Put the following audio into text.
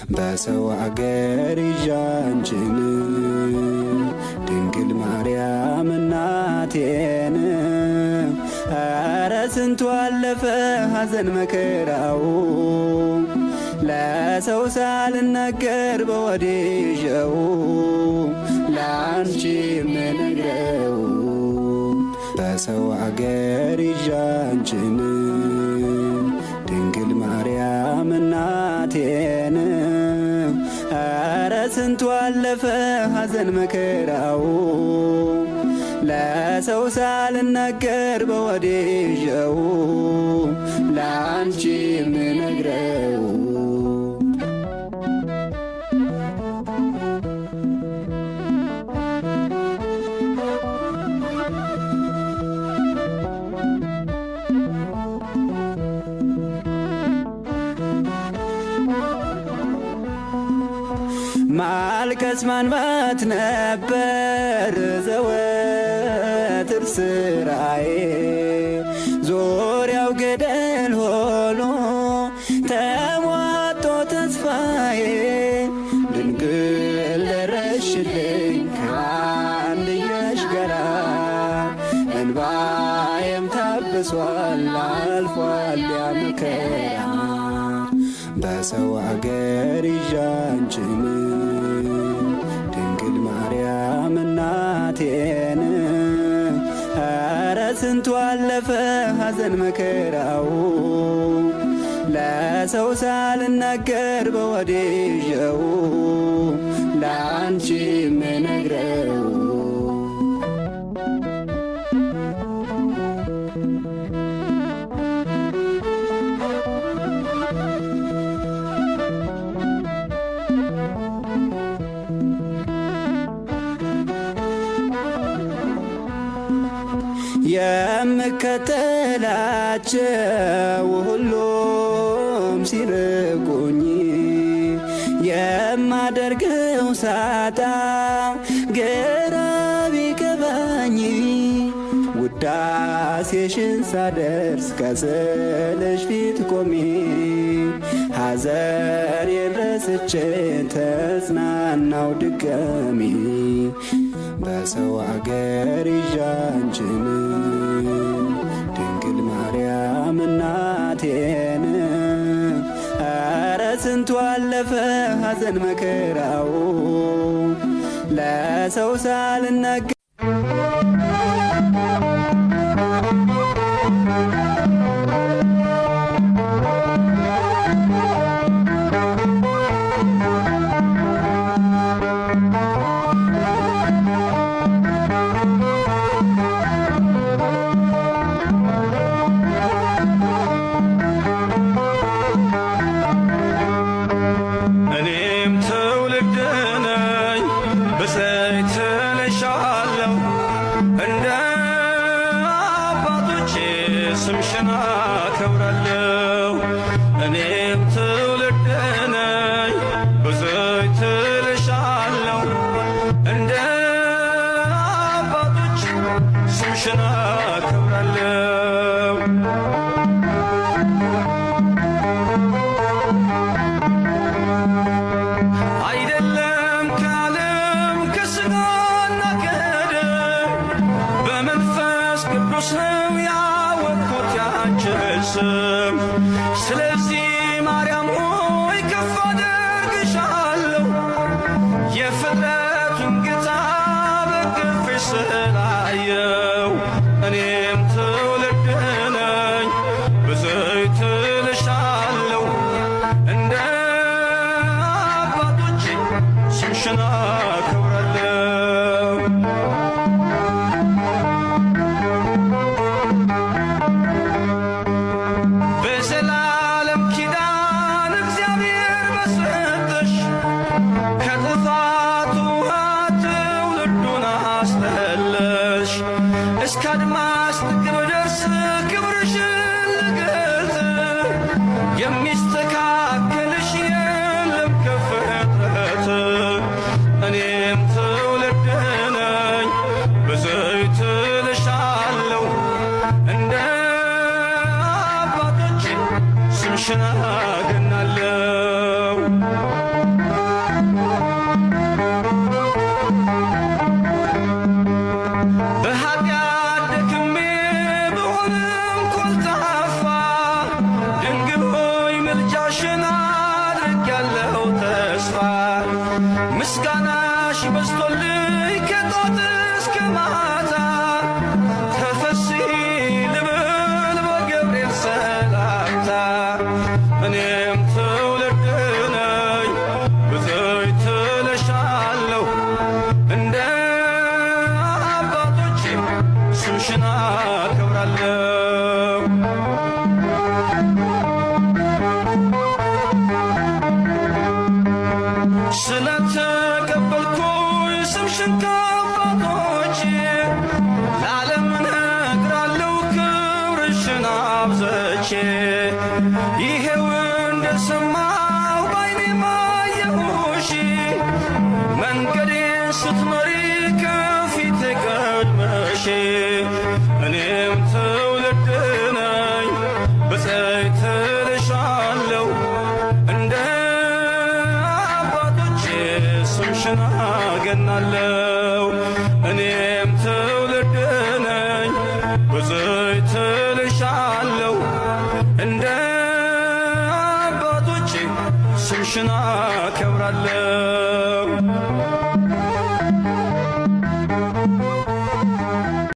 በሰው አገር ይዣንችን ድንግል ማርያም እናቴን ኧረ ስንቱ አለፈ ሐዘን መከራው ለሰው ሳልናገር በወዲጀው ላንቺ ምነግረው በሰው አገር ይዣንችን ድንግል ማርያም እናቴን ኧረ ስንቱ አለፈ ሐዘን መከራው ለሰው ሳልናገር በወዲጀው ላንቺ ምነግረው ማልቀስ ማንባት ነበር ዘወትር ስራዬ ዙሪያው ገደል ሆኖ ተሟጦ ተስፋዬ ድንግል ደረሽልኝ ከአንድያሽ ጋራ እንባዬም ታብሷል አልፏል ያ መከራ በሰው አገር ይዣንችን ድንግል ማርያም እናቴን ኧረ ስንቱ አለፈ ሐዘን መከራው ለሰው ሳልናገር በወዲጀው ላንቺ ምነግረው የምከተላቸው ሁሉም ሲርቁኝ የማደርገው ሳጣ ግራ ቢገባኝ ውዳሴሽን ሳደርስ ከስዕልሽ ፊት ቆሜ ሐዘኔን ረስቼ ተጽናናው ድጋሜ በሰው አገር ይዣንችን ድንግል ማርያም እናቴን ኧረ ስንቱ አለፈ ሐዘን መከራው ለሰው ሳልናገር ስምሽን አከብራለሁ እኔም ትውልድ ነኝ በዘይት እልሻለሁ እንደ አባቶች ስምሽን አከብራለሁ አይደለም ከዓለም ከሥጋና ከደም በመንፈስ ቅዱስ ነው ስም ስለዚህ ማርያም ሆይ ከፍ አደርግሻለሁ የፍጥረቱን ጌታ በክንፍሽ ስላየው እኔም ትውልድ ነኝ በዘይት እልሻለሁ እንደ አባቶቼ ስምሽን አከብራለሁ በዘላለም ኪዳን እግዚአብሔር በሰጠሽ ከጥፋቱ ውሃ ትውልዱን አስጠለሽ እስከ አድማስ ጥግ ብደርስ ክብርሽን ልገልጽ የሚስተካከልሽ የለም ከፍጥረት እኔም ምስጋናሽ በዝቶልኝ ከጧት እስከ ማታ ተፈሥሒ ልበል በገብርኤል ሰላምታ እኔም ትውልድ ነኝ ብፅዕት እልሻለሁ እንደ አባቶቼ ስምሽን አከብራለሁ። ስለተቀበልኩኝ ስምሽን ከአባቶቼ ለዓለም እነግራለሁ ክብርሽን አብዝቼ ይሄው እንደሰማሁ ባይኔ አየሁሽ መንገዴን ስትመሪ ከፊቴ ቀድመሽ እኔም ትውልድ ነኝ ብፅዕት እልሻለሁ እንደ ስምሽን አገናለሁ እኔም ትውልድ ነኝ ብፅዕት እልሻለሁ እንደ አባቶቼ ስምሽን አከብራለሁ።